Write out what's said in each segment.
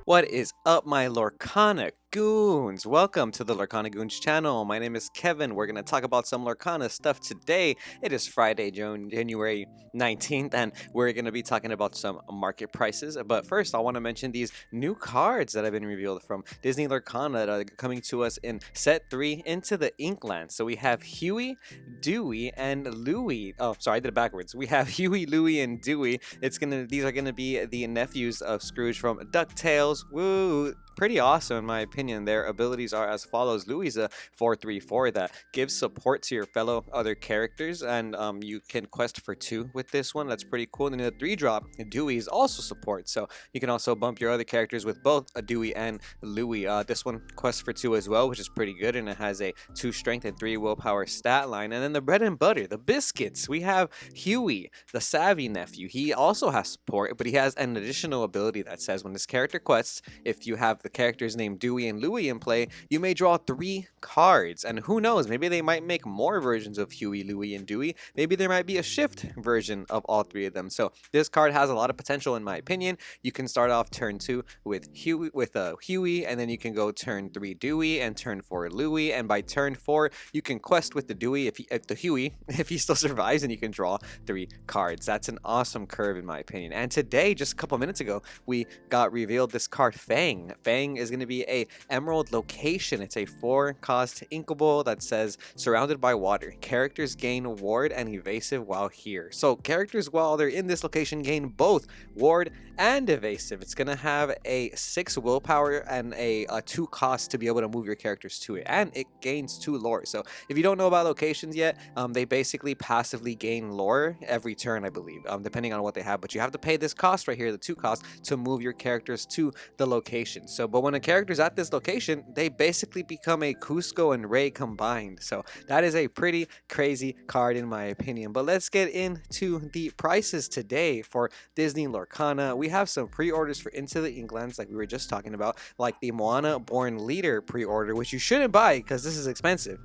What is up, my Lorcana Goons? Welcome to the Lorcana Goons channel. My name is Kevin. We're going to talk about some Lorcana stuff today. It is Friday, January 19th, and we're going to be talking about some market prices. But first, I want to mention these new cards that have been revealed from Disney Lorcana that are coming to us in Set 3 Into the Inkland. So we have Huey, Dewey, and Louie. Oh, sorry, I did it backwards. We have Huey, Louie, and Dewey. These are gonna be the nephews of Scrooge from DuckTales. Woo! Pretty awesome in my opinion. Their abilities are as follows. Louie's a 4/3/4 that gives support to your fellow other characters, and you can quest for 2 with this one. That's pretty cool. And in a 3-drop, Dewey is also support, so you can also bump your other characters with both a Dewey and Louie. This one quests for 2 as well, which is pretty good, and it has a 2 strength and 3 willpower stat line. And then the bread and butter, the biscuits, we have Huey, the savvy nephew. He also has support, but he has an additional ability that says when this character quests, if you have the characters named Dewey and Louie in play, you may draw 3 cards. And who knows, maybe they might make more versions of Huey, Louie, and Dewey. Maybe there might be a shift version of all 3 of them. So this card has a lot of potential in my opinion. You can start off turn 2 with Huey, and then you can go turn 3 Dewey and turn 4 Louie, and by turn 4 you can quest with the Dewey if the Huey if he still survives, and you can draw 3 cards. That's an awesome curve in my opinion. And today, just a couple minutes ago, we got revealed this card Fang. Fang is going to be a emerald location. It's a 4-cost inkable that says surrounded by water. Characters gain ward and evasive while here. So characters while they're in this location gain both ward and evasive. It's going to have a 6 willpower and a 2 cost to be able to move your characters to it, and it gains 2 lore. So if you don't know about locations yet, they basically passively gain lore every turn, I believe, depending on what they have, but you have to pay this cost right here, the 2 cost, to move your characters to the location. So but when a character's at this location, they basically become a Cusco and Ray combined. So that is a pretty crazy card in my opinion. But let's get into the prices today for Disney Lorcana. We have some pre-orders for Into the Inklands like we were just talking about, like the Moana Born Leader pre-order, which you shouldn't buy because this is expensive.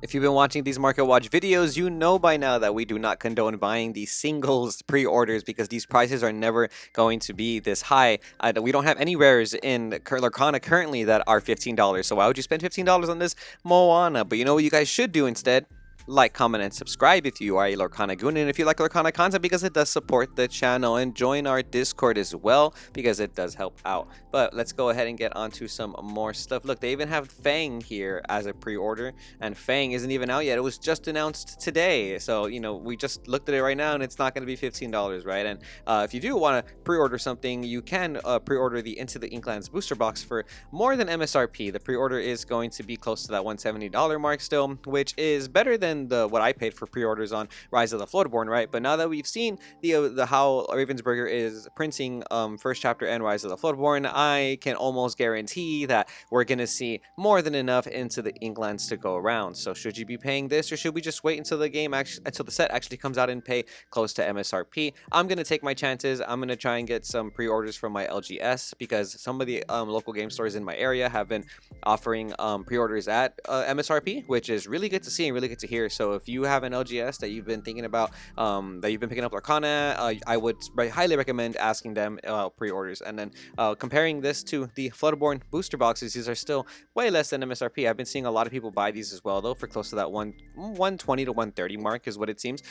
If you've been watching these Market Watch videos, you know by now that we do not condone buying these singles pre-orders because these prices are never going to be this high. We don't have any rares in Lorcana currently that are $15, so why would you spend $15 on this Moana? But you know what you guys should do instead? Like, comment, and subscribe if you are a Lorcana Goon, and if you like Lorcana content because it does support the channel, and join our Discord as well because it does help out. But let's go ahead and get onto some more stuff. Look, they even have Fang here as a pre-order, and Fang isn't even out yet. It was just announced today, so you know we just looked at it right now, and it's not going to be $15, right? And if you do want to pre-order something, you can pre-order the Into the Inklands booster box for more than MSRP. The pre-order is going to be close to that $170 mark still, which is better than what I paid for pre-orders on Rise of the Floodborn, right? But now that we've seen the how Ravensburger is printing first chapter and Rise of the Floodborn, I can almost guarantee that we're gonna see more than enough Into the Inklands to go around. So should you be paying this, or should we just wait until the set actually comes out and pay close to MSRP? I'm gonna take my chances. I'm gonna try and get some pre-orders from my LGS because some of the local game stores in my area have been offering pre-orders at MSRP, which is really good to see and really good to hear. So if you have an LGS that you've been thinking about, that you've been picking up Lorcana, I would highly recommend asking them pre-orders. And then comparing this to the Floodborn booster boxes, these are still way less than MSRP. I've been seeing a lot of people buy these as well, though, for close to that 120 to 130 mark is what it seems.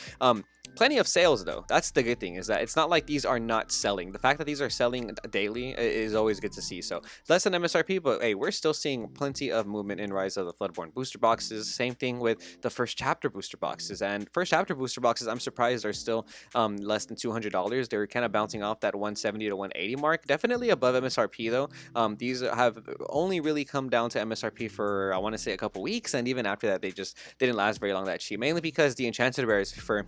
Plenty of sales, though. That's the good thing, is that it's not like these are not selling. The fact that these are selling daily is always good to see. So less than MSRP, but hey, we're still seeing plenty of movement in Rise of the Floodborn booster boxes. Same thing with the first chapter booster boxes. And first chapter booster boxes, I'm surprised, are still less than $200. They're kind of bouncing off that 170 to 180 mark. Definitely above MSRP, though. These have only really come down to MSRP for, I want to say, a couple weeks, and even after that, they just didn't last very long that cheap. Mainly because the Enchanted Rares for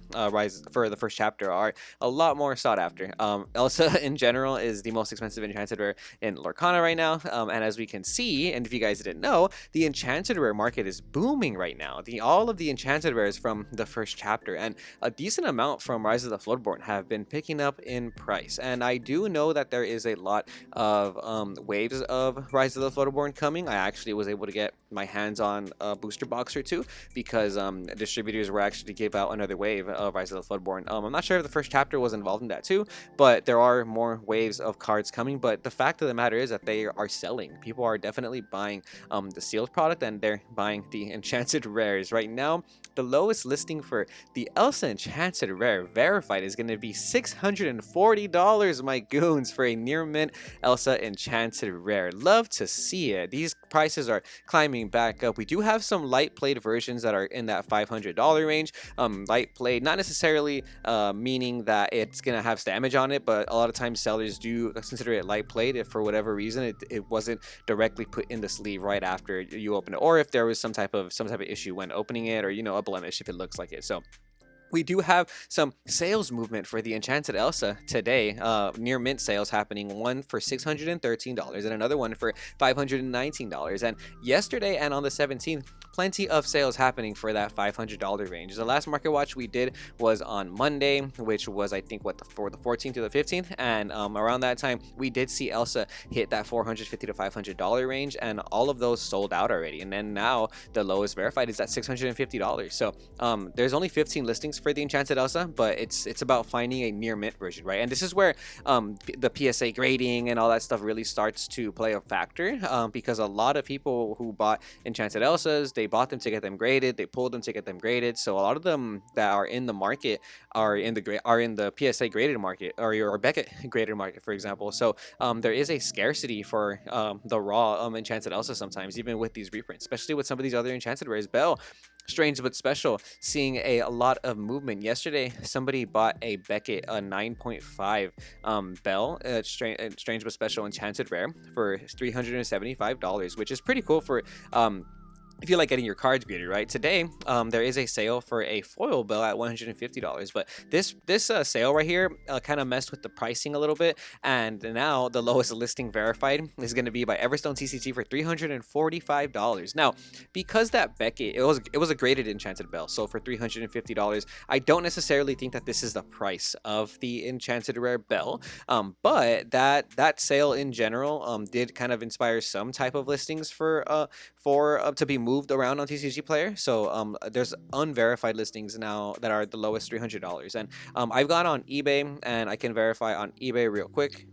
for the first chapter are a lot more sought after. Elsa in general is the most expensive Enchanted Rare in Lorcana right now, and as we can see, and if you guys didn't know, the Enchanted Rare market is booming right now. All of the Enchanted Rares from the first chapter and a decent amount from Rise of the Floodborn have been picking up in price. And I do know that there is a lot of waves of Rise of the Floodborn coming. I actually was able to get my hands on a booster box or two because distributors were actually give out another wave of Rise of of Floodborn. I'm not sure if the first chapter was involved in that too, but there are more waves of cards coming. But the fact of the matter is that they are selling. People are definitely buying the sealed product, and they're buying the Enchanted Rares. Right now, the lowest listing for the Elsa Enchanted Rare verified is going to be $640, my goons, for a near mint Elsa Enchanted Rare. Love to see it. These prices are climbing back up. We do have some light played versions that are in that $500 range. Light played, not necessarily meaning that it's going to have damage on it, but a lot of times sellers do consider it light played if for whatever reason it wasn't directly put in the sleeve right after you open it, or if there was some type of issue when opening it, or a blemish if it looks like it. So we do have some sales movement for the Enchanted Elsa today. Near mint sales happening, one for $613 and another one for $519. And yesterday and on the 17th, plenty of sales happening for that $500 range. The last market watch we did was on Monday, which was, I think, for the 14th to the 15th. And around that time, we did see Elsa hit that $450 to $500 range, and all of those sold out already. And then now the lowest verified is at $650. So there's only 15 listings for the Enchanted Elsa, but it's about finding a near mint version, right? And this is where the PSA grading and all that stuff really starts to play a factor, because a lot of people who bought Enchanted Elsas, they bought them to get them graded, they pulled them to get them graded. So a lot of them that are in the market are in the PSA graded market, or your Beckett graded market, for example. So there is a scarcity for the raw Enchanted Elsa sometimes, even with these reprints, especially with some of these other Enchanted Rares. Belle, strange but special, seeing a lot of movement. Yesterday, somebody bought a Beckett, a 9.5 Belle, strange but special Enchanted Rare, for $375, which is pretty cool for if you like getting your cards graded, right? Today, there is a sale for a foil Belle at $150, but this sale right here kind of messed with the pricing a little bit, and now the lowest listing verified is going to be by Everstone TCG for $345. Now, because that Beckett, it was a graded Enchanted Belle, so for $350, I don't necessarily think that this is the price of the Enchanted Rare Belle, but that sale in general did kind of inspire some type of listings for to be moved around on TCG Player. So there's unverified listings now that are the lowest $300, and I've gone on eBay and I can verify on eBay real quick.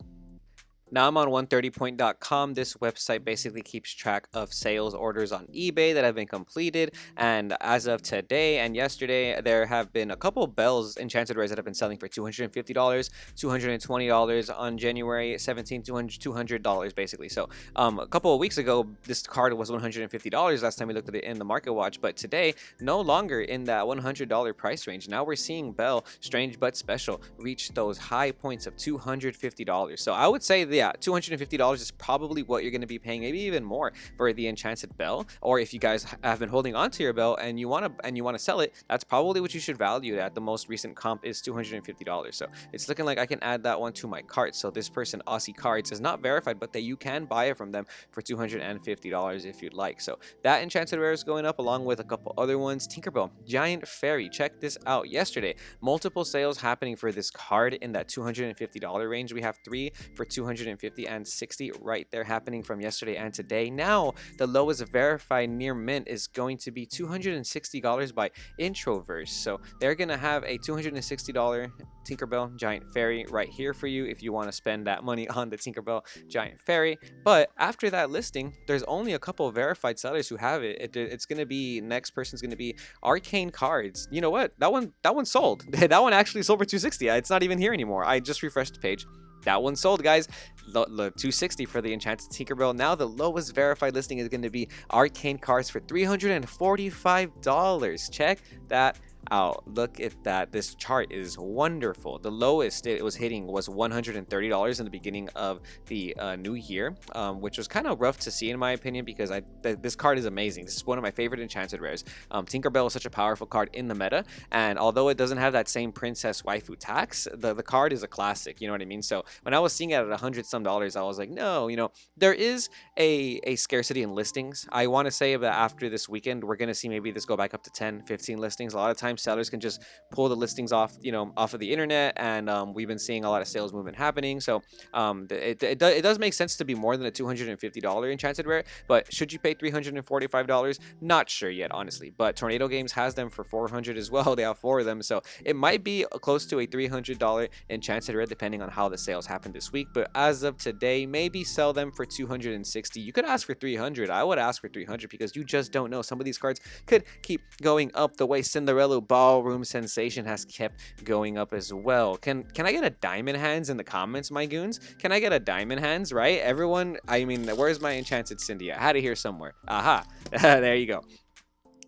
Now I'm on 130point.com. This website basically keeps track of sales orders on eBay that have been completed. And as of today and yesterday, there have been a couple Belle's Enchanted Rares that have been selling for $250, $220 on January 17th, $200 basically. So a couple of weeks ago, this card was $150 last time we looked at it in the market watch. But today, no longer in that $100 price range. Now we're seeing Belle, strange but special, reach those high points of $250. So I would say that, yeah, $250 is probably what you're going to be paying, maybe even more, for the Enchanted Belle. Or if you guys have been holding on to your Belle and you want to sell it, that's probably what you should value it at. The most recent comp is $250. So it's looking like I can add that one to my cart. So this person, Aussie Cards, is not verified, but that you can buy it from them for $250 if you'd like. So that Enchanted Rare is going up, along with a couple other ones. Tinkerbell, Giant Fairy, check this out. Yesterday, multiple sales happening for this card in that $250 range. We have 3 for $250 and $60 right there happening from yesterday and today. Now the lowest verified near mint is going to be $260 by Introverse. So they're gonna have a $260 Tinkerbell Giant Fairy right here for you if you want to spend that money on the Tinkerbell Giant Fairy. But after that listing, there's only a couple of verified sellers who have it. It's gonna be, next person's gonna be Arcane Cards. You know what? That one sold. That one actually sold for $260. It's not even here anymore. I just refreshed the page. That one sold, guys. $260 for the Enchanted Tinkerbell. Now the lowest verified listing is going to be Arcane Cards for $345. Check that out. Look at that. This chart is wonderful. The lowest it was hitting was $130 in the beginning of the new year, which was kind of rough to see in my opinion, because this card is amazing. This is one of my favorite Enchanted Rares. Tinkerbell is such a powerful card in the meta, and although it doesn't have that same princess waifu tax, the card is a classic, you know what I mean? So when I was seeing it at $100 some, I was like, no, there is a scarcity in listings. I want to say that after this weekend, we're going to see maybe this go back up to 10, 15 listings. A lot of times sometimes sellers can just pull the listings off, off of the internet, and we've been seeing a lot of sales movement happening. So it does make sense to be more than a $250 enchanted rare, but should you pay $345? Not sure yet, honestly. But Tornado Games has them for $400 as well. They have 4 of them, so it might be close to a $300 enchanted rare depending on how the sales happen this week. But as of today, maybe sell them for $260. You could ask for $300. I would ask for $300 because you just don't know. Some of these cards could keep going up the way Cinderella Ballroom Sensation has kept going up as well. Can I get a diamond hands in the comments, my goons? Can I get a diamond hands, right? Everyone, I mean, where's my Enchanted Cindy? I had it here somewhere. Aha. There you go.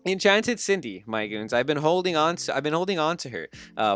Enchanted Cindy, my goons. I've been holding on to her.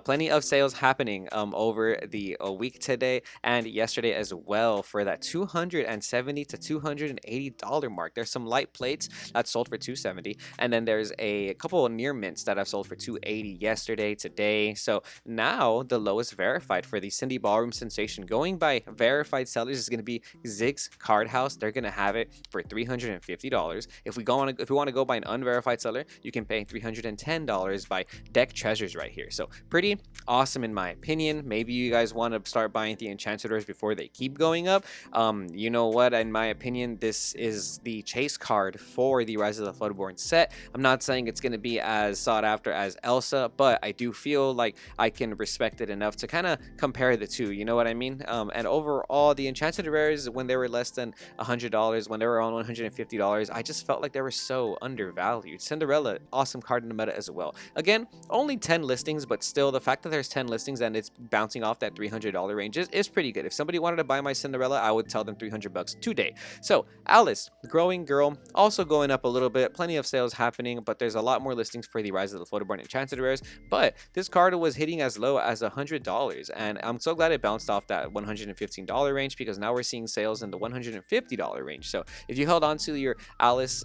Plenty of sales happening over the week today and yesterday as well for that $270 to $280 mark. There's some light plates that sold for $270, and then there's a couple of near mints that have sold for $280 yesterday, today. So now the lowest verified for the Cindy Ballroom Sensation, going by verified sellers, is going to be Zig's Card House. They're going to have it for $350. If we want to go by an unverified seller, you can pay $310 by Deck Treasures right here. So pretty awesome in my opinion. Maybe you guys want to start buying the Enchanted Rares before they keep going up. You know what? In my opinion, this is the chase card for the Rise of the Floodborn set. I'm not saying it's going to be as sought after as Elsa, but I do feel like I can respect it enough to kind of compare the two. You know what I mean? And overall, the Enchanted Rares, when they were less than $100, when they were around $150, I just felt like they were so undervalued. Cinderella, awesome card in the meta as well. Again, only 10 listings, but still, the fact that there's 10 listings and it's bouncing off that $300 range is pretty good. If somebody wanted to buy my Cinderella, I would tell them $300 today. So Alice, Growing Girl, also going up a little bit. Plenty of sales happening, but there's a lot more listings for the Rise of the Floodborn Enchanted Rares. But this card was hitting as low as $100, and I'm so glad it bounced off that $115 range, because now we're seeing sales in the $150 range. So if you held on to your Alice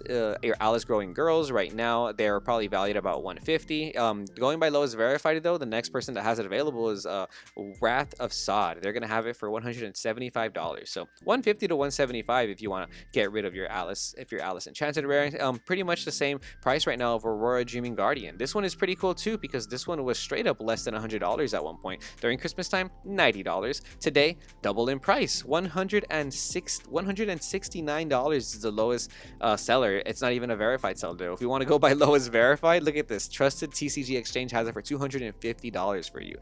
Growing Girls right now, they're probably valued about $150. Going by lowest verified though, the next person that has it available is Wrath of Sod. They're gonna have it for $175. So $150 to $175 if you want to get rid of your Alice, if your Alice Enchanted Rare. Pretty much the same price right now of Aurora Dreaming Guardian. This one is pretty cool too, because this one was straight up less than $100 at one point. During Christmas time, $90. Today, double in price. $169 is the lowest seller. It's not even a verified seller though. If you want to go by lowest verified, look at this. Trusted TCG Exchange has it for $250 for you.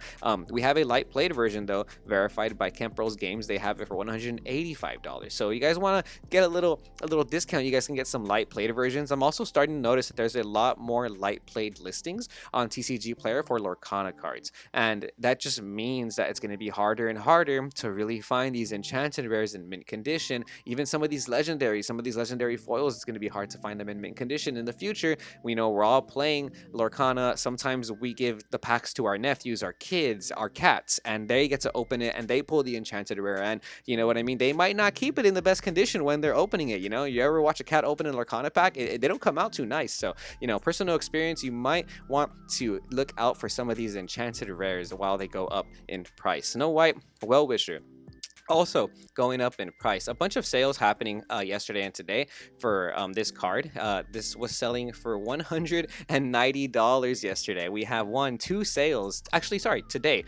We have a light played version though, verified by Kemprol's Games. They have it for $185. So you guys want to get a little discount, you guys can get some light played versions. I'm also starting to notice that there's a lot more light played listings on TCG Player for Lorcana cards, and that just means that it's going to be harder and harder to really find these Enchanted Rares in mint condition. Even some of these legendary foils, it's going to be hard to find them in mint condition in the future. We know we're all playing Lorcana. Sometimes we give the packs to our nephews, our kids, our cats, and they get to open it and they pull the Enchanted Rare, and you know what I mean, they might not keep it in the best condition when they're opening it. You know, you ever watch a cat open a Lorcana pack? They don't come out too nice. So, you know, personal experience, you might want to look out for some of these Enchanted Rares while they go up in price. Snow White, Well Wisher, also going up in price. A bunch of sales happening yesterday and today for this card. This was selling for $190 yesterday. We have two sales. Actually, sorry, today.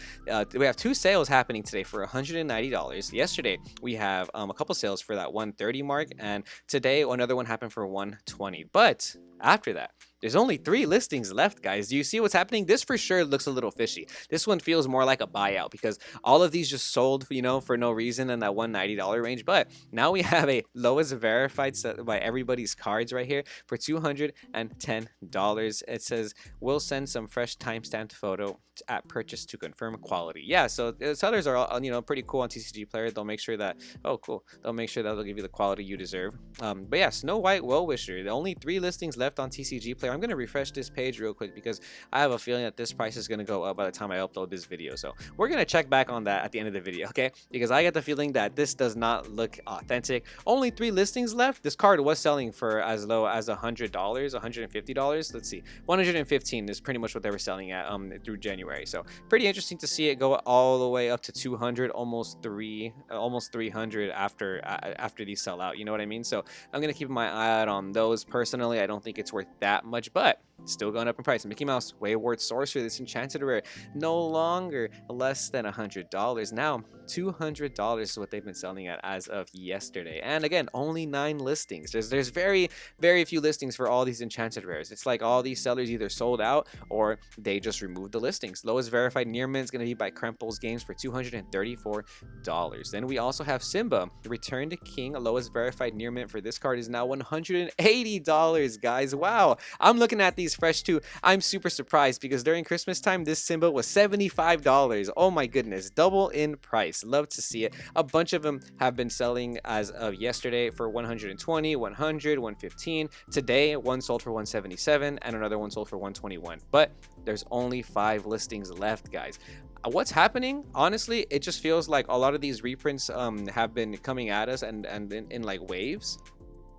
We have 2 sales happening today for $190. Yesterday, we have a couple sales for that 130 mark, and today another one happened for 120. But after that, there's only 3 listings left, guys. Do you see what's happening? This for sure looks a little fishy. This one feels more like a buyout, because all of these just sold, you know, for no reason in that $190 range. But now we have a lowest verified set by everybody's cards right here for $210. It says, we'll send some fresh timestamped photo at purchase to confirm quality. Yeah, so the sellers are all, you know, pretty cool on TCG Player. They'll make sure that, oh cool, they'll make sure that they'll give you the quality you deserve. But yeah, Snow White Well Wisher, the only 3 listings left on TCG Player. I'm going to refresh this page real quick because I have a feeling that this price is going to go up by the time I upload this video. So we're going to check back on that at the end of the video, okay? Because I get the feeling that this does not look authentic. Only 3 listings left. This card was selling for as low as $100, $150. Let's see, 115 is pretty much what they were selling at through January. So pretty interesting to see it go all the way up to 200, almost 300 after these sell out. You know what I mean? So I'm going to keep my eye out on those. Personally, I don't think it's worth that much, but still going up in price. Mickey Mouse, Wayward Sorcerer, this Enchanted Rare, no longer less than $100. Now, $200 is what they've been selling at as of yesterday. And again, only 9 listings. There's very, very few listings for all these Enchanted Rares. It's like all these sellers either sold out or they just removed the listings. Lowest verified near mint is going to be by Krempel's Games for $234. Then we also have Simba, Return to King. Lowest verified near mint for this card is now $180, guys. Wow. I'm looking at these fresh too. I'm super surprised because during Christmas time, this Simba was $75. Oh my goodness, double in price. Love to see it. A bunch of them have been selling as of yesterday for 120, 100, 115. Today, one sold for 177 and another one sold for 121. But there's only 5 listings left, guys. What's happening? Honestly, it just feels like a lot of these reprints have been coming at us and in like waves.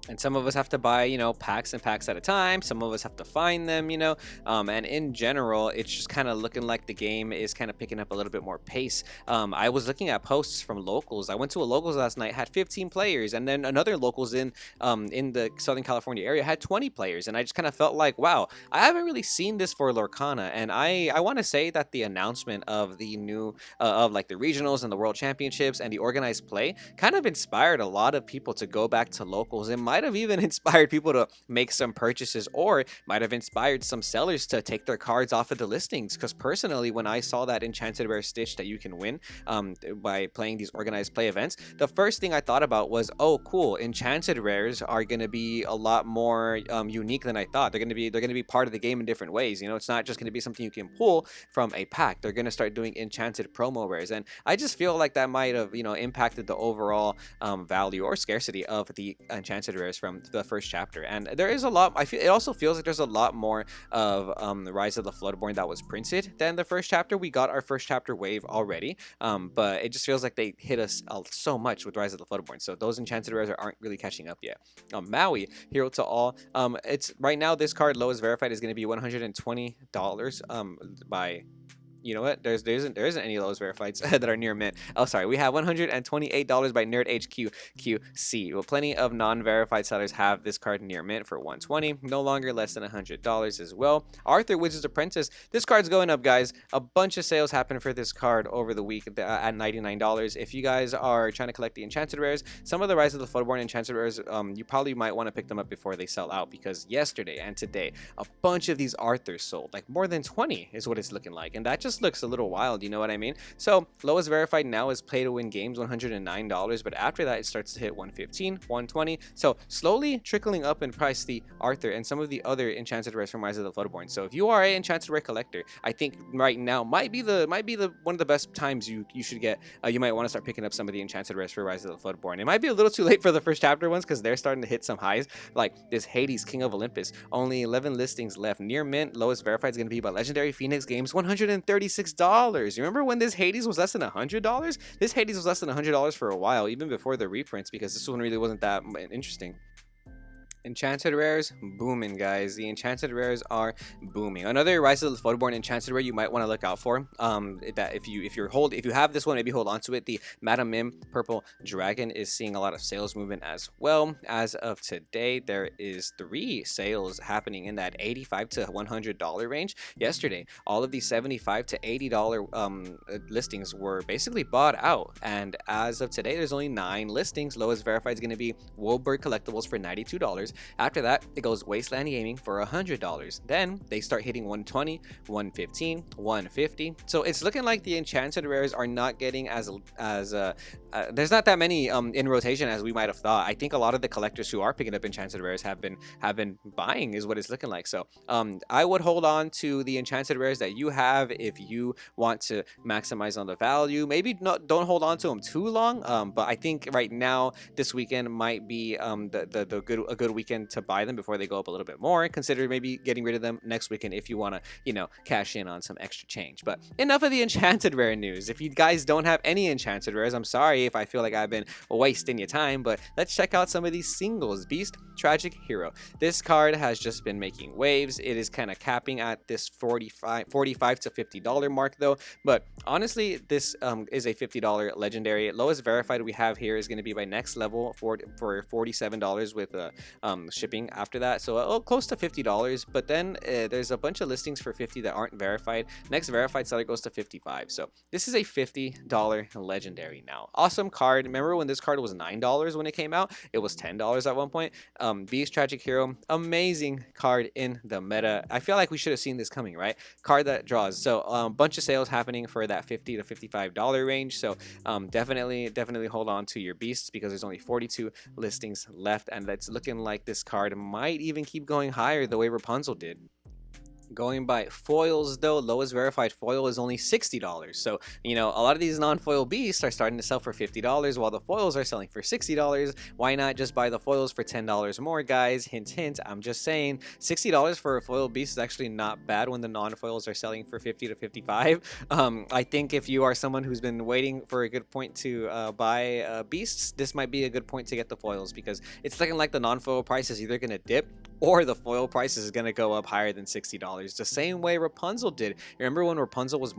And some of us have to buy, you know, packs and packs at a time. Some of us have to find them, you know. And in general, it's just kind of looking like the game is kind of picking up a little bit more pace. I was looking at posts from locals. I went to a locals last night, had 15 players, and then another locals in the Southern California area had 20 players. And I just kind of felt like, wow, I haven't really seen this for Lorcana. And I want to say that the announcement of the new of like the regionals and the world championships and the organized play kind of inspired a lot of people to go back to locals. It might have even inspired people to make some purchases, or might have inspired some sellers to take their cards off of the listings. Because personally, when I saw that Enchanted Rare Stitch that you can win by playing these organized play events, the first thing I thought about was, oh cool, Enchanted Rares are going to be a lot more unique than I thought. They're going to be part of the game in different ways. You know, it's not just going to be something you can pull from a pack. They're going to start doing enchanted promo rares, and I just feel like that might have, you know, impacted the overall value or scarcity of the Enchanted Rares from the first chapter. And there is a lot, I feel it also feels like there's a lot more of the Rise of the Floodborn that was printed than the first chapter. We got our first chapter wave already, but it just feels like they hit us so much with Rise of the Floodborn, so those Enchanted Rares aren't really catching up yet. Maui, Hero to All, it's right now this card lowest verified is going to be $120 by, you know what? There isn't any of those verifieds that are near mint. Oh, sorry. We have $128 by Nerd HQ QC. Well, plenty of non-verified sellers have this card near mint for $120. No longer less than $100 as well. Arthur Wizard's Apprentice. This card's going up, guys. A bunch of sales happened for this card over the week at $99. If you guys are trying to collect the Enchanted Rares, some of the Rise of the Floodborn Enchanted Rares, you probably might want to pick them up before they sell out, because yesterday and today, a bunch of these Arthurs sold. Like more than 20 is what it's looking like. And that just looks a little wild, you know what I mean? So lowest verified now is Play to Win Games, $109, but after that it starts to hit 115, 120. So slowly trickling up in price, the Arthur and some of the other Enchanted Rares from Rise of the Floodborn. So if you are an Enchanted Rare collector, I think right now might be the one of the best times you should get. You might want to start picking up some of the Enchanted Rares for Rise of the Floodborn. It might be a little too late for the first chapter ones because they're starting to hit some highs, like this Hades King of Olympus. Only 11 listings left. Near mint, lowest verified is going to be by Legendary Phoenix Games, $136. You remember when this Hades was less than $100? This Hades was less than $100 for a while, even before the reprints, because this one really wasn't that interesting. Enchanted Rares booming, guys. The Enchanted Rares are booming. Another Rise of the Floodborn Enchanted Rare you might want to look out for. That if you have this one, maybe hold on to it. The Madame Mim Purple Dragon is seeing a lot of sales movement as well. As of today, there is 3 sales happening in that $85 to $100 range. Yesterday, all of these $75 to $80 listings were basically bought out, and as of today, there's only 9 listings. Lowest verified is going to be Wolberg Collectibles for $92. After that, it goes Wasteland Gaming for $100. Then they start hitting 120, 115, 150. So it's looking like the Enchanted Rares are not getting as there's not that many in rotation as we might have thought. I think a lot of the collectors who are picking up Enchanted Rares have been buying, is what it's looking like. So I would hold on to the Enchanted Rares that you have if you want to maximize on the value. Maybe don't hold on to them too long. But I think right now this weekend might be a good weekend to buy them before they go up a little bit more. Consider maybe getting rid of them next weekend if you want to, you know, cash in on some extra change. But enough of the Enchanted Rare news. If you guys don't have any Enchanted Rares, I'm sorry if I feel like I've been wasting your time, but let's check out some of these singles. Beast Tragic Hero. This card has just been making waves. It is kind of capping at this $45 to $50 mark though, but honestly this is a $50 legendary. Lowest verified we have here is going to be by Next Level for $47 with shipping after that, so close to $50. But then there's a bunch of listings for 50 that aren't verified. Next verified seller goes to 55. So this is a $50 legendary now. Awesome card. Remember when this card was $9 when it came out? It was $10 at one point. Beast Tragic Hero, amazing card in the meta. I feel like we should have seen this coming, right? Card that draws. So bunch of sales happening for that $50 to $55 range. So definitely hold on to your beasts, because there's only 42 listings left, and it's looking like this card might even keep going higher the way Rapunzel did. Going by foils though, lowest verified foil is only $60. So, you know, a lot of these non-foil beasts are starting to sell for $50 while the foils are selling for $60. Why not just buy the foils for $10 more, guys? Hint, hint. I'm just saying $60 for a foil beast is actually not bad when the non-foils are selling for 50 to 55. I think if you are someone who's been waiting for a good point to buy beasts, this might be a good point to get the foils, because it's looking like the non-foil price is either going to dip or the foil price is going to go up higher than $60. The same way Rapunzel did. Remember when Rapunzel was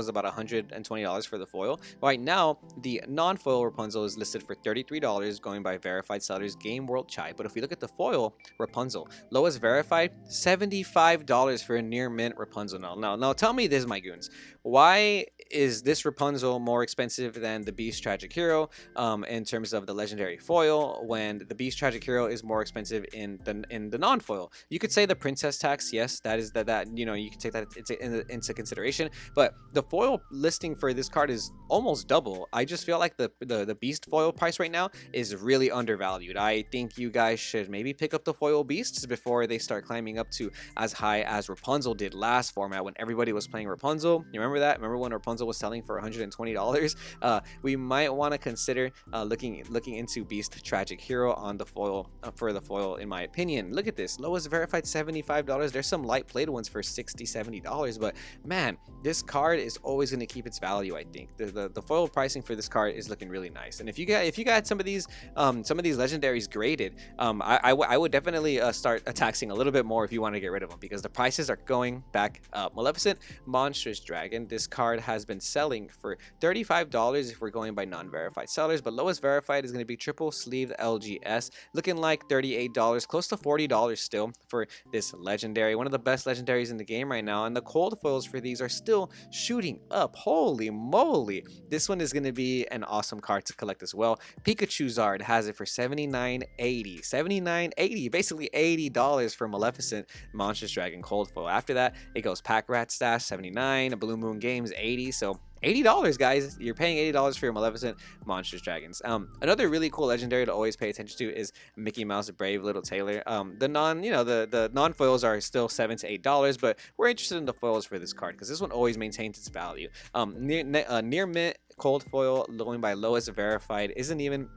about $120 for the foil? Right now, the non-foil Rapunzel is listed for $33, going by verified sellers Game World Chai. But if we look at the foil Rapunzel, lowest verified, $75 for a near mint Rapunzel. Now tell me this, my goons. Why is this Rapunzel more expensive than the Beast Tragic Hero in terms of the legendary foil, when the Beast Tragic Hero is more expensive in the non-foil? You could say the princess tax, yes, that you know, you can take that into consideration, but the foil listing for this card is almost double. I just feel like the beast foil price right now is really undervalued. I think you guys should maybe pick up the foil beasts before they start climbing up to as high as Rapunzel did last format when everybody was playing Rapunzel. You remember that? Remember when Rapunzel was selling for $120? We might want to consider looking into Beast Tragic Hero on the foil for the foil, in my opinion. Look at this, lowest verified $75. There's some light played ones for $60-$70, but man, this card is always going to keep its value. I think the foil pricing for this card is looking really nice, and if you got some of these legendaries graded, I would definitely start taxing a little bit more if you want to get rid of them, because the prices are going back up. Maleficent Monstrous Dragon, this card has been selling for $35 if we're going by non-verified sellers, but lowest verified is going to be triple sleeved LGS, looking like $38, close to $40 still for this legendary, one of the best legendaries in the game right now, and the cold foils for these are still shooting up. Holy moly, this one is going to be an awesome card to collect as well. Pikachu Zard has it for $79.80, basically $80 for Maleficent Monstrous Dragon cold foil. After that, it goes Pack Rat Stash $79, Blue Moon Games $80, so $80, guys. You're paying $80 for your Maleficent Monstrous Dragons. Another really cool legendary to always pay attention to is Mickey Mouse Brave Little Tailor. The non foils are still $7 to $8, but we're interested in the foils for this card because this one always maintains its value. Near mint cold foil, going by lowest verified, isn't even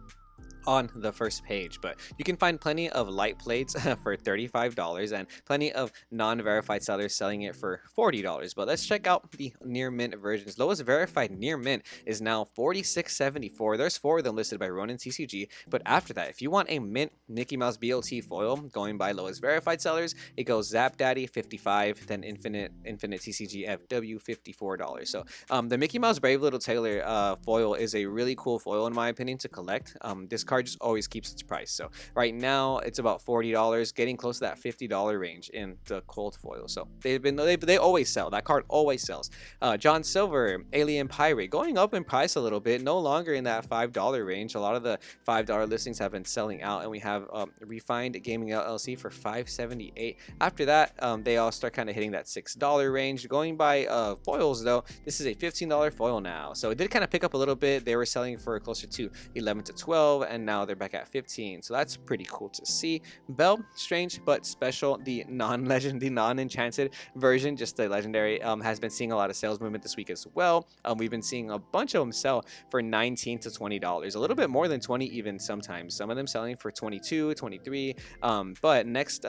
on the first page, but you can find plenty of light plates for $35 and plenty of non-verified sellers selling it for $40. But let's check out the near mint versions. Lowest verified near mint is now $46.74. There's 4 of them listed by Ronin TCG, but after that, if you want a mint Mickey Mouse BLT foil, going by lowest verified sellers, it goes Zap Daddy $55, then Infinite TCG FW $54. So the Mickey Mouse Brave Little Tailor foil is a really cool foil in my opinion to collect. This card just always keeps its price. So right now it's about $40, getting close to that $50 range in the cold foil. So they always sell. That card always sells. John Silver Alien Pirate going up in price a little bit, no longer in that $5 range. A lot of the $5 listings have been selling out, and we have Refined Gaming LLC for $5.78. After that, they all start kind of hitting that $6 range. Going by foils though, this is a $15 foil now, so it did kind of pick up a little bit. They were selling for closer to 11 to 12, and now they're back at 15, so that's pretty cool to see. Belle, strange but special, the non-enchanted version, just the legendary, has been seeing a lot of sales movement this week as well. We've been seeing a bunch of them sell for $19 to $20, a little bit more than 20 even sometimes. Some of them selling for 22, 23. But next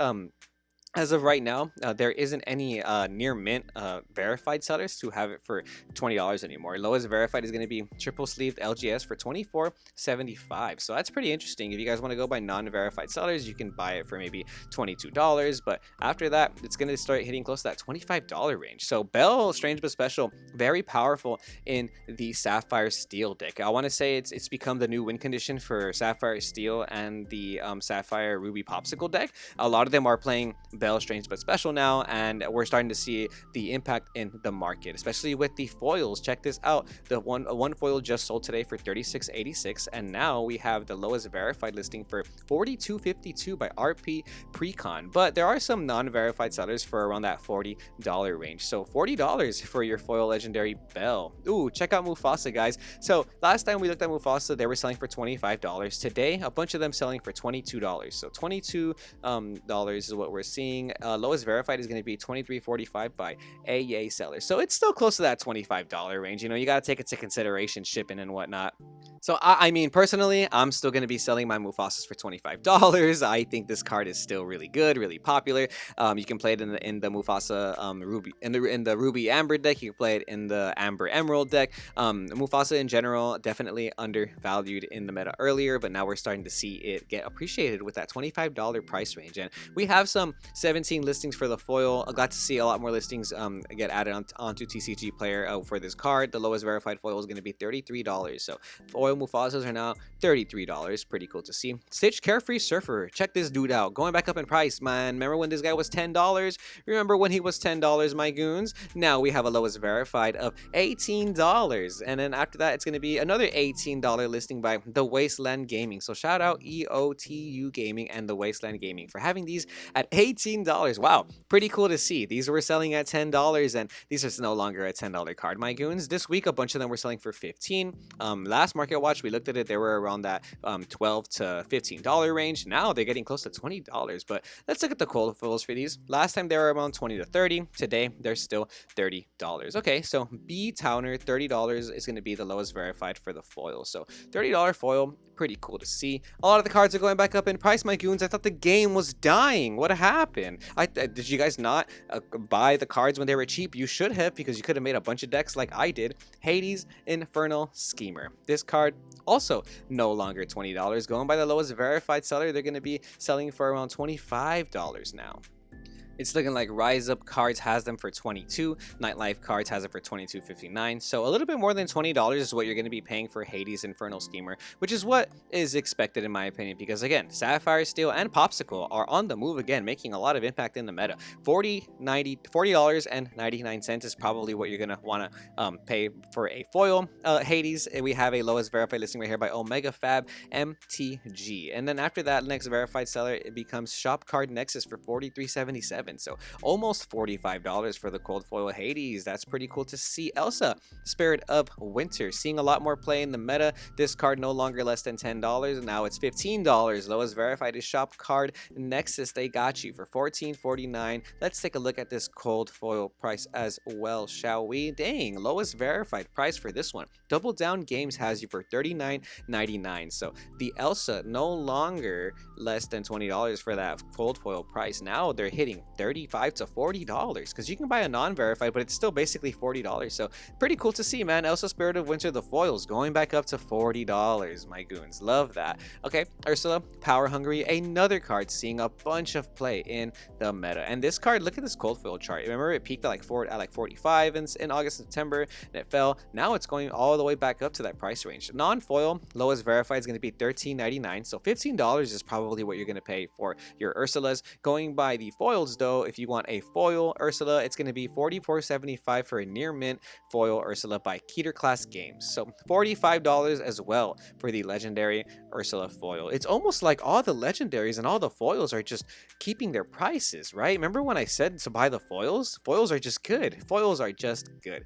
As of right now, there isn't any near mint verified sellers who have it for $20 anymore. Lowest verified is going to be triple sleeved LGS for $24.75. So that's pretty interesting. If you guys want to go by non-verified sellers, you can buy it for maybe $22. But after that, it's going to start hitting close to that $25 range. So Bell, strange but special, very powerful in the Sapphire Steel deck. I want to say it's become the new win condition for Sapphire Steel and the Sapphire Ruby Popsicle deck. A lot of them are playing Bell, strange but special now, and we're starting to see the impact in the market, especially with the foils. Check this out. The one foil just sold today for $36.86, and now we have the lowest verified listing for $42.52 by RP Precon. But there are some non-verified sellers for around that $40 range. So $40 for your foil legendary Bell. Ooh, check out Mufasa, guys. So last time we looked at Mufasa, they were selling for $25. Today, a bunch of them selling for $22. So $22 is what we're seeing. Lowest verified is going to be $23.45 by AA sellers. So it's still close to that $25 range. You know, you got to take into consideration shipping and whatnot. So I mean, personally, I'm still going to be selling my Mufasas for $25. I think this card is still really good, really popular. You can play it in the Mufasa Ruby in the Ruby Amber deck. You can play it in the Amber Emerald deck. Mufasa in general definitely undervalued in the meta earlier, but now we're starting to see it get appreciated with that $25 price range. And we have some 17 listings for the foil. I got to see a lot more listings get added onto TCG Player for this card. The lowest verified foil is going to be $33. So foil Mufasas are now $33. Pretty cool to see. Stitch Carefree Surfer. Check this dude out. Going back up in price, man. Remember when this guy was $10? Remember when he was $10, my goons? Now we have a lowest verified of $18. And then after that, it's going to be another $18 listing by The Wasteland Gaming. So shout out EOTU Gaming and The Wasteland Gaming for having these at $18. Wow, pretty cool to see. These were selling at $10, and these are no longer a $10 card, my goons. This week, a bunch of them were selling for $15. Last Market Watch, we looked at it, they were around that $12 to $15 range. Now they're getting close to $20. But let's look at the cold foils for these. Last time they were around $20 to $30. Today, they're still $30. Okay, so B Towner, $30 is going to be the lowest verified for the foil. So $30 foil, pretty cool to see. A lot of the cards are going back up in price, my goons. I thought the game was dying. What happened? Did you guys not buy the cards when they were cheap? You should have, because you could have made a bunch of decks like I did. Hades Infernal Schemer. This card also no longer $20. Going by the lowest verified seller, they're going to be selling for around $25 now. It's looking like Rise Up Cards has them for $22. Nightlife Cards has it for $22.59. So a little bit more than $20 is what you're going to be paying for Hades Infernal Schemer, which is what is expected in my opinion, because again, Sapphire Steel and Popsicle are on the move again, making a lot of impact in the meta. $40.99 is probably what you're going to want to pay for a foil Hades. We have a lowest verified listing right here by Omega Fab MTG. And then after that, next verified seller, it becomes Shop Card Nexus for $43.77. So almost $45 for the cold foil Hades. That's pretty cool to see. Elsa, Spirit of Winter, seeing a lot more play in the meta. This card no longer less than $10. Now it's $15. Lowest verified is Shop Card Nexus. They got you for $14.49. Let's take a look at this cold foil price as well, shall we? Dang, lowest verified price for this one. Double Down Games has you for $39.99. So the Elsa no longer less than $20 for that cold foil price. Now they're hitting $35 to $40, because you can buy a non-verified, but it's still basically $40. So pretty cool to see, man. Elsa Spirit of Winter, the foils going back up to $40, my goons. Love that. Okay, Ursula Power Hungry, another card seeing a bunch of play in the meta. And this card, look at this cold foil chart. Remember, it peaked at like 45 in August and September, and it fell. Now it's going all the way back up to that price range. Non-foil lowest verified is going to be $13.99. So $15 is probably what you're going to pay for your Ursulas. Going by the foils though, if you want a foil Ursula, it's going to be $44.75 for a near mint foil Ursula by Keter Class Games. So $45 as well for the legendary Ursula foil. It's almost like all the legendaries and all the foils are just keeping their prices, right? Remember when I said to buy the foils? Foils are just good. Foils are just good.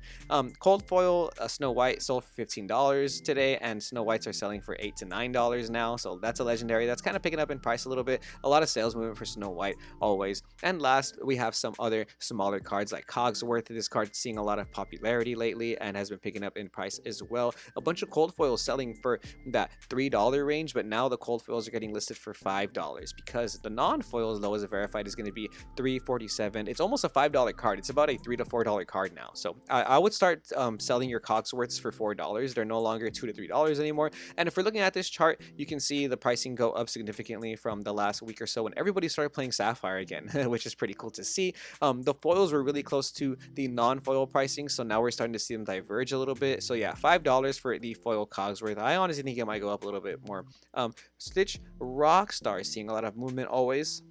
Cold foil Snow White sold for $15 today, and Snow Whites are selling for $8 to $9 now. So that's a legendary that's kind of picking up in price a little bit. A lot of sales movement for Snow White always. And last, we have some other smaller cards like Cogsworth. This card seeing a lot of popularity lately and has been picking up in price as well. A bunch of cold foils selling for that $3 range, but now the cold foils are getting listed for $5 because the non-foils, low as a verified, is going to be $3.47. It's almost a $5 card. It's about a $3 to $4 card now. So I would start selling your Cogsworths for $4. They're no longer $2 to $3 anymore. And if we're looking at this chart, you can see the pricing go up significantly from the last week or so when everybody started playing Sapphire again, which is pretty cool to see. The foils were really close to the non-foil pricing, so now we're starting to see them diverge a little bit. So yeah, $5 for the foil Cogsworth. I honestly think it might go up a little bit more. Stitch Rockstar seeing a lot of movement always.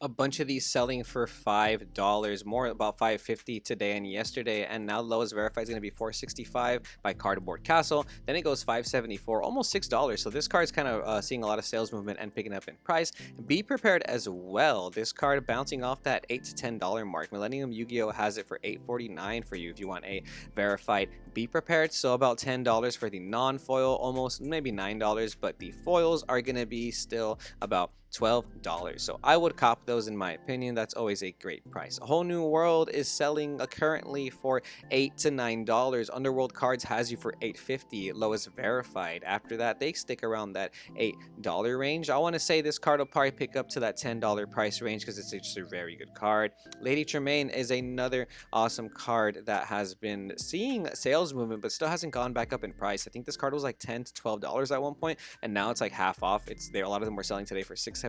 A bunch of these selling for $5, more about $5.50 today and yesterday, and now the lowest verified is going to be $4.65 by Cardboard Castle. Then it goes $5.74, almost $6. So this card is kind of seeing a lot of sales movement and picking up in price. Be prepared as well. This card bouncing off that $8 to $10 mark. Millennium YuGiOh has it for $8.49 for you if you want a verified. Be prepared. So about $10 for the non-foil, almost maybe $9, but the foils are going to be still about $12. So I would cop those in my opinion. That's always a great price. A Whole New World is selling currently for $8 to $9. Underworld Cards has you for $8.50, lowest verified. After that, they stick around that $8 range. I want to say this card will probably pick up to that $10 price range because it's just a very good card. Lady Tremaine is another awesome card that has been seeing sales movement but still hasn't gone back up in price. I think this card was like $10 to $12 at one point, and now it's like half off. It's there. A lot of them were selling today for $6.75,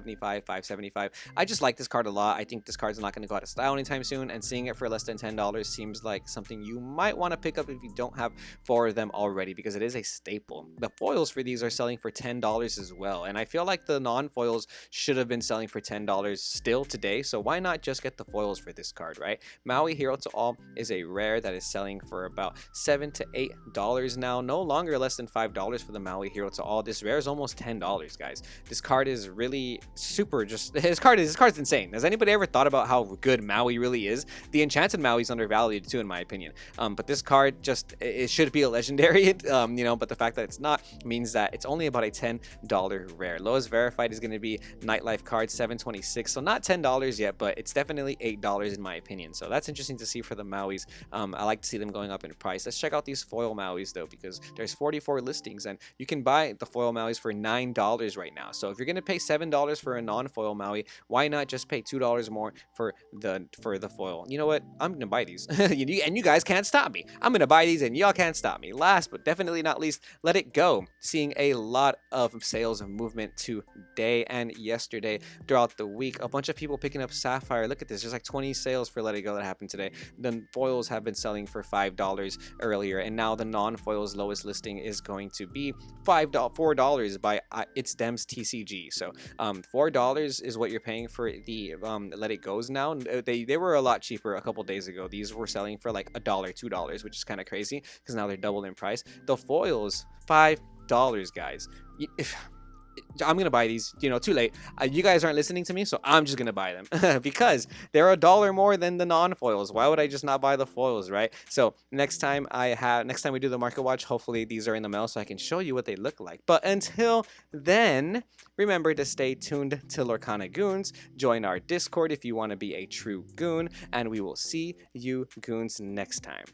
$5.75. I just like this card a lot. I think this card's not going to go out of style anytime soon, and seeing it for less than $10 seems like something you might want to pick up if you don't have 4 of them already, because it is a staple. The foils for these are selling for $10 as well, and I feel like the non-foils should have been selling for $10 still today, so why not just get the foils for this card, right? Maui Hero to All is a rare that is selling for about $7 to $8 now, no longer less than $5 for the Maui Hero to All. This rare is almost $10, guys. This card is really super, just his card's insane. Has anybody ever thought about how good Maui really is? The Enchanted Maui is undervalued too, in my opinion. But this card just, it should be a legendary, but the fact that it's not means that it's only about a $10 rare. Lowest verified is going to be Nightlife card, $7.26, so not $10 yet, but it's definitely $8 in my opinion. So that's interesting to see for the Mauis. I like to see them going up in price. Let's check out these foil Mauis though, because there's 44 listings and you can buy the foil Mauis for $9 right now. So if you're going to pay $7 for a non-foil Maui, why not just pay $2 more for the foil? You know what? I'm gonna buy these, and you guys can't stop me. I'm gonna buy these, and y'all can't stop me. Last but definitely not least, Let It Go. Seeing a lot of sales and movement today and yesterday throughout the week. A bunch of people picking up Sapphire. Look at this. There's like 20 sales for Let It Go that happened today. The foils have been selling for $5 earlier, and now the non-foils lowest listing is going to be $4 by It's Dem's TCG. So $4 is what you're paying for the Let It Goes now. They were a lot cheaper a couple days ago. These were selling for like $1, $2, which is kind of crazy because now they're doubled in price. The foils, $5, guys. I'm gonna buy these, too late. You guys aren't listening to me, so I'm just gonna buy them because they're $1 more than the non-foils. Why would I just not buy the foils, right? So next time we do the market watch, hopefully these are in the mail so I can show you what they look like. But until then, remember to stay tuned to Lorcana Goons. Join our Discord if you want to be a true goon, and we will see you goons next time.